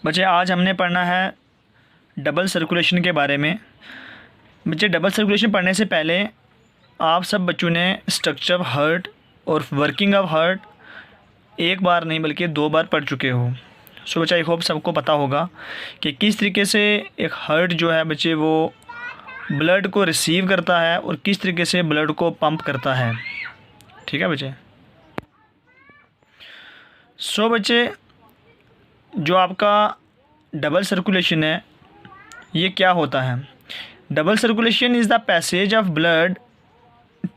बच्चे आज हमने पढ़ना है डबल सर्कुलेशन के बारे में। बच्चे डबल सर्कुलेशन पढ़ने से पहले आप सब बच्चों ने स्ट्रक्चर ऑफ हार्ट और वर्किंग ऑफ हार्ट एक बार नहीं बल्कि 2 बार पढ़ चुके हो। सो बच्चा आई होप सबको पता होगा कि किस तरीके से एक हार्ट जो है बच्चे वो ब्लड को रिसीव करता है और किस तरीके से ब्लड को पंप करता है। ठीक है बच्चे। सो बच्चे जो आपका डबल सर्कुलेशन है ये क्या होता है। Double circulation is the passage of blood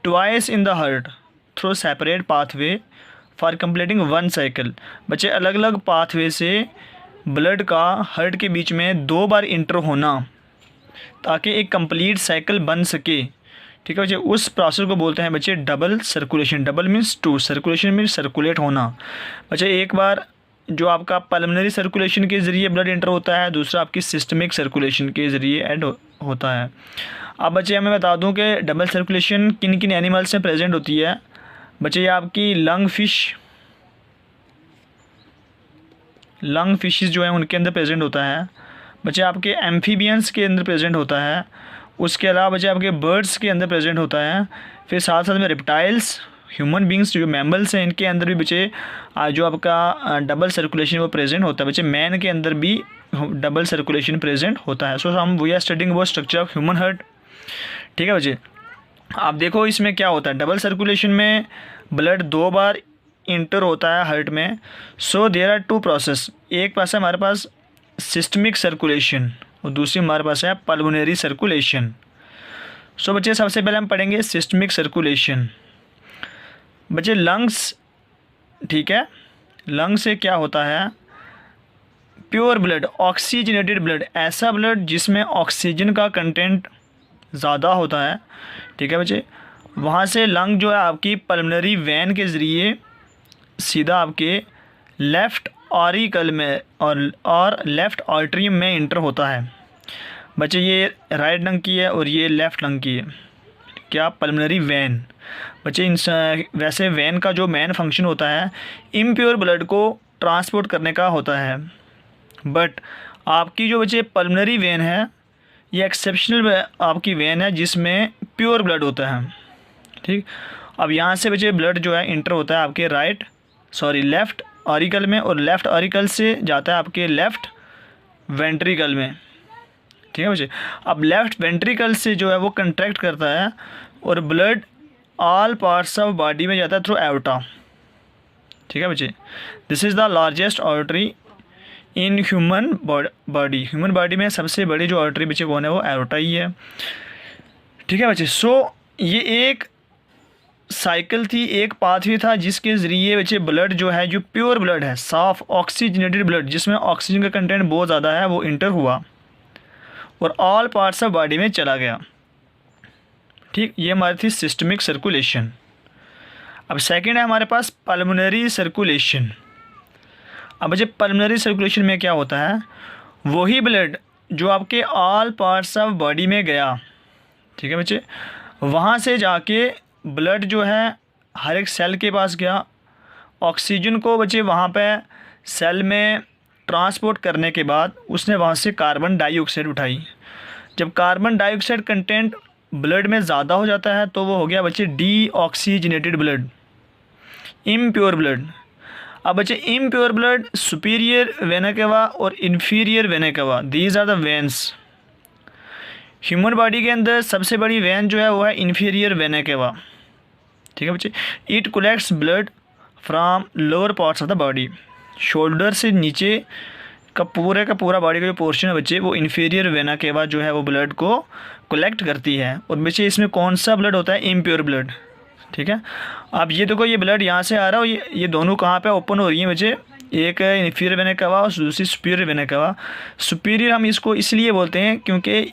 twice in the heart through separate pathway for completing 1 cycle. बच्चे अलग अलग पाथवे से ब्लड का हार्ट के बीच में 2 बार इंटर होना ताकि एक कंप्लीट साइकिल बन सके। ठीक है बच्चे, उस प्रोसेस को बोलते हैं बच्चे double circulation. Double means 2, circulation means circulate होना। बच्चे एक बार जो आपका पल्मोनरी सर्कुलेशन के ज़रिए ब्लड इंटर होता है, दूसरा आपकी सिस्टमिक सर्कुलेशन के ज़रिए ऐड होता है। अब बच्चे मैं बता दूं कि डबल सर्कुलेशन किन किन एनिमल्स में प्रेजेंट होती है। बच्चे ये आपकी लंग फिशेस जो है उनके अंदर प्रेजेंट होता है। बच्चे आपके एम्फीबियंस के अंदर प्रेजेंट होता है। उसके अलावा बच्चे आपके बर्ड्स के अंदर प्रेजेंट होता है। फिर साथ साथ में रेप्टाइल्स, ह्यूमन बींग्स जो मैमल्स हैं इनके अंदर भी बच्चे जो आपका डबल सर्कुलेशन वो प्रेजेंट होता है। बच्चे मैन के अंदर भी डबल सर्कुलेशन प्रेजेंट होता है। सो हम we are studying about structure of human heart. ठीक है बच्चे, आप देखो इसमें क्या होता है। डबल सर्कुलेशन में ब्लड 2 बार इंटर होता है हार्ट में। So there are 2 process. एक पास है हमारे पास सिस्टमिक सर्कुलेशन और दूसरी हमारे पास है पल्मोनरी सर्कुलेशन। सो बच्चे सबसे पहले हम पढ़ेंगे सिस्टमिक सर्कुलेशन। बच्चे लंग्स, ठीक है, लंग्स से क्या होता है, प्योर ब्लड, ऑक्सीजनेटेड ब्लड, ऐसा ब्लड जिसमें ऑक्सीजन का कंटेंट ज़्यादा होता है। ठीक है बच्चे, वहाँ से लंग जो है आपकी पल्मोनरी वेन के ज़रिए सीधा आपके लेफ़्ट ऑरिकल में और लेफ़्ट आर्टरी में इंटर होता है। बच्चे ये राइट लंग की है और ये लेफ़्ट लंग की है, क्या, पल्मोनरी वेन। बच्चे वैसे वेन का जो मेन फंक्शन होता है इम्प्योर ब्लड को ट्रांसपोर्ट करने का होता है। बट आपकी जो बच्चे पल्मोनरी वेन है ये एक्सेप्शनल आपकी वेन है जिसमें प्योर ब्लड होता है। ठीक, अब यहाँ से बच्चे ब्लड जो है इंटर होता है आपके लेफ़्ट ऑरिकल में और लेफ़्ट ऑरिकल से जाता है आपके लेफ़्ट वेंट्रिकल में। ठीक है बच्चे, अब लेफ़्ट वेंट्रिकल से जो है वो कंट्रैक्ट करता है और blood all parts of body में जाता है थ्रू एओर्टा। ठीक है बच्चे, this is the largest artery in human body. Human body में सबसे बड़ी जो आर्टरी बच्चे कौन है, वो एओर्टा ही है। ठीक है बच्चे, सो ये एक साइकिल थी, एक पाथवे था जिसके ज़रिए बच्चे ब्लड जो है, जो प्योर ब्लड है, साफ ऑक्सीजनेटेड ब्लड जिसमें ऑक्सीजन का कंटेंट बहुत ज़्यादा है, वो इंटर हुआ और ऑल पार्ट्स ऑफ बॉडी में चला गया। ठीक, ये हमारी थी सिस्टमिक सर्कुलेशन। अब सेकंड है हमारे पास पल्मोनरी सर्कुलेशन। अब बच्चे पल्मोनरी सर्कुलेशन में क्या होता है, वही ब्लड जो आपके ऑल पार्ट्स ऑफ बॉडी में गया। ठीक है बच्चे, वहाँ से जाके ब्लड जो है हर एक सेल के पास गया, ऑक्सीजन को बच्चे वहाँ पे सेल में ट्रांसपोर्ट करने के बाद उसने वहाँ से कार्बन डाइऑक्साइड उठाई। जब कार्बन डाइऑक्साइड कंटेंट ब्लड में ज़्यादा हो जाता है तो वो हो गया बच्चे डीऑक्सीजनेटेड ब्लड, इम्प्योर ब्लड। अब बच्चे impure blood superior vena cava और inferior vena cava, these are the veins. Human body के अंदर सबसे बड़ी वेन जो है वो है इन्फीरियर वेना केवा। ठीक है बच्चे, it collects blood from lower parts of the body. Shoulder से नीचे का पूरा बॉडी का जो पोर्शन है बच्चे वो इन्फीरियर वेना केवा जो है वो ब्लड को कलेक्ट करती है। और बच्चे इसमें कौन सा ब्लड होता है, इम्प्योर ब्लड। ठीक है, अब ये देखो ये ब्लड यहाँ से आ रहा है, ये दोनों कहाँ पे ओपन हो रही हैं बच्चे, एक है इन्फीरियर वेना केवा और दूसरी सुपीरियर वेना केवा। सुपीरियर हम इसको इसलिए बोलते हैं क्योंकि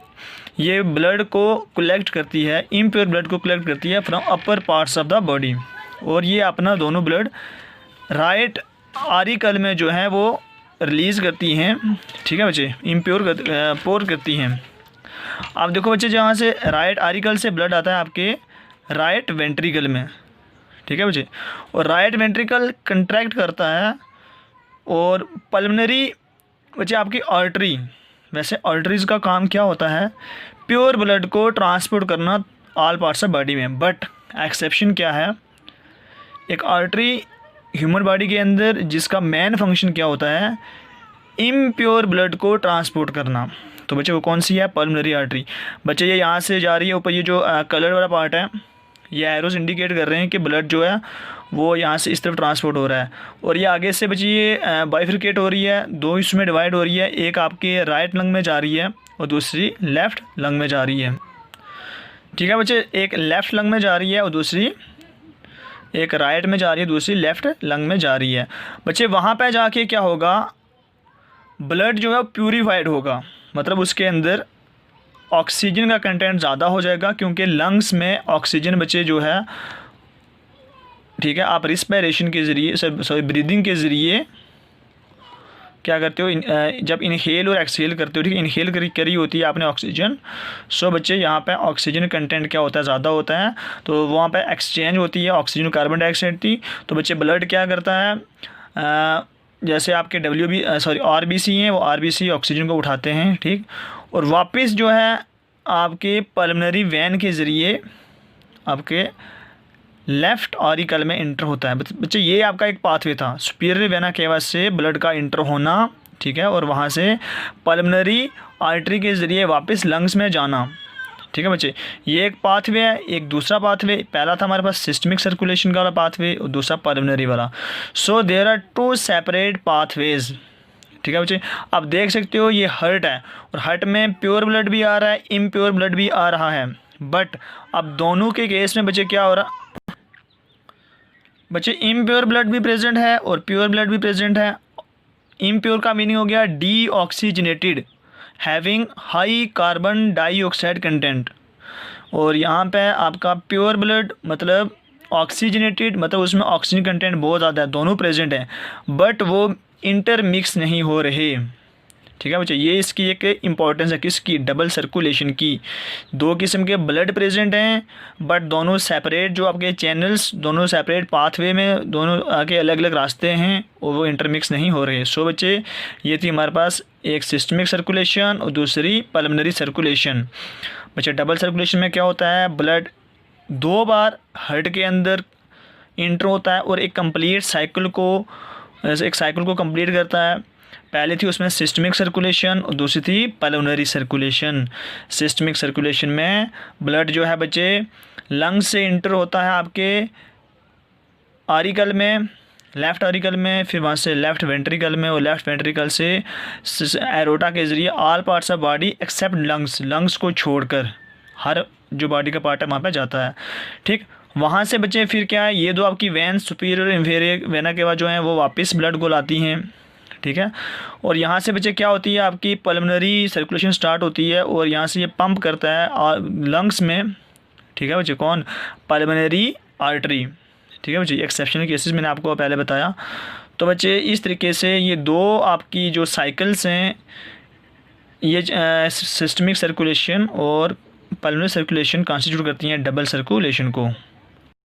ये ब्लड को कलेक्ट करती है, इम्प्योर ब्लड को कलेक्ट करती है from upper parts of the body. और ये अपना दोनों ब्लड राइट आरिकल में जो है वो रिलीज़ करती हैं। ठीक है बच्चे, पोर करती हैं। आप देखो बच्चे, जहाँ से राइट आरिकल से ब्लड आता है आपके राइट वेंट्रिकल में। ठीक है बच्चे, और राइट वेंट्रिकल कंट्रैक्ट करता है और पल्मोनरी बच्चे आपकी आर्टरी, वैसे आर्टरीज़ का काम क्या होता है, प्योर ब्लड को ट्रांसपोर्ट करना ऑल पार्ट्स ऑफ बॉडी में। बट एक्सेप्शन क्या है, एक आर्टरी ह्यूमन बॉडी के अंदर जिसका मेन फंक्शन क्या होता है, इम्प्योर ब्लड को ट्रांसपोर्ट करना। तो बच्चे वो कौन सी है, पल्मोनरी आर्टरी। बच्चे ये यहाँ से जा रही है ऊपर, ये जो कलर वाला पार्ट है, ये एरोस इंडिकेट कर रहे हैं कि ब्लड जो है वो यहाँ से इस तरफ ट्रांसपोर्ट हो रहा है। और ये आगे से बच्चे ये बाइफिकेट हो रही है, दो इसमें डिवाइड हो रही है, एक आपके राइट लंग में जा रही है और दूसरी लेफ़्ट लंग में जा रही है। ठीक है बच्चे, एक लेफ़्ट लंग में जा रही है और दूसरी एक राइट में जा रही है, दूसरी लेफ़्ट लंग में जा रही है। बच्चे वहाँ पे जाके क्या होगा, ब्लड जो है प्यूरीफाइड होगा, मतलब उसके अंदर ऑक्सीजन का कंटेंट ज़्यादा हो जाएगा, क्योंकि लंग्स में ऑक्सीजन बच्चे जो है, ठीक है, आप रिस्पायरेशन के ज़रिए, सॉरी ब्रीदिंग के ज़रिए क्या करते हो, जब इनहेल और एक्सहेल करते हो, ठीक है, इनहेल करी होती है आपने ऑक्सीजन, सो बच्चे यहाँ पे ऑक्सीजन कंटेंट क्या होता है, ज़्यादा होता है, तो वहाँ पे एक्सचेंज होती है ऑक्सीजन कार्बन डाइऑक्साइड की। तो बच्चे ब्लड क्या करता है, जैसे आपके RBC हैं, वो RBC ऑक्सीजन को उठाते हैं, ठीक, और वापस जो है आपके पल्मोनरी वेन के ज़रिए आपके लेफ़्ट ऑरिकल में इंटर होता है। बच्चे ये आपका एक पाथवे था, सुपीरियर वेना केवा से ब्लड का इंटर होना, ठीक है, और वहाँ से पल्मोनरी आर्टरी के ज़रिए वापस लंग्स में जाना। ठीक है बच्चे, ये एक पाथवे है। एक दूसरा पाथवे, पहला था हमारे पास सिस्टमिक सर्कुलेशन का वाला पाथवे और दूसरा पल्मोनरी वाला। So there are 2 separate pathways. ठीक है बच्चे, आप देख सकते हो ये हार्ट है और हार्ट में प्योर ब्लड भी आ रहा है, इम्प्योर ब्लड भी आ रहा है। बट अब दोनों के केस में बच्चे क्या हो रहा, बच्चे इम्प्योर ब्लड भी प्रेजेंट है और प्योर ब्लड भी प्रेजेंट है। इम्प्योर का मीनिंग हो गया deoxygenated, having high carbon dioxide content, और यहाँ पे आपका प्योर ब्लड मतलब ऑक्सीजनेटेड, मतलब उसमें ऑक्सीजन कंटेंट बहुत ज़्यादा है, दोनों प्रेजेंट हैं, बट वो इंटरमिक्स नहीं हो रहे। ठीक है बच्चे, ये इसकी एक इम्पॉर्टेंस है, किसकी, डबल सर्कुलेशन की। 2 किस्म के ब्लड प्रेजेंट हैं, बट दोनों सेपरेट, जो आपके चैनल्स दोनों सेपरेट पाथवे में, दोनों आके अलग अलग रास्ते हैं और वो इंटरमिक्स नहीं हो रहे। सो बच्चे, ये थी हमारे पास एक सिस्टमिक सर्कुलेशन और दूसरी पल्मोनरी सर्कुलेशन। बच्चे डबल सर्कुलेशन में क्या होता है, ब्लड 2 बार हार्ट के अंदर इंटर होता है और एक साइकिल को कंप्लीट करता है। पहले थी उसमें सिस्टमिक सर्कुलेशन और दूसरी थी पल्मोनरी सर्कुलेशन। सिस्टमिक सर्कुलेशन में ब्लड जो है बच्चे लंग्स से इंटर होता है आपके आरिकल में, लेफ़्ट आरिकल में, फिर वहाँ से लेफ़्ट वेंट्रिकल में, और लेफ़्ट वेंट्रिकल से एरोटा के ज़रिए all parts of body except lungs को छोड़कर हर जो बॉडी का पार्ट है वहाँ पे जाता है। ठीक, वहाँ से बच्चे फिर क्या है, ये 2 आपकी वेन, सुपीरियर इंफीरियर वेना के बाद जो है वो वापस ब्लड को लाती हैं। ठीक है, और यहाँ से बच्चे क्या होती है, आपकी पल्मोनरी सर्कुलेशन स्टार्ट होती है और यहाँ से ये पंप करता है लंग्स में। ठीक है बच्चे, कौन, पल्मोनरी आर्टरी। ठीक है बच्चे, एक्सेप्शनल केसेस मैंने आपको पहले बताया। तो बच्चे इस तरीके से ये 2 आपकी जो साइकिल्स हैं, ये सिस्टमिक सर्कुलेशन और पल्मोनरी सर्कुलेशन कॉन्स्टिट्यूट करती हैं डबल सर्कुलेशन को।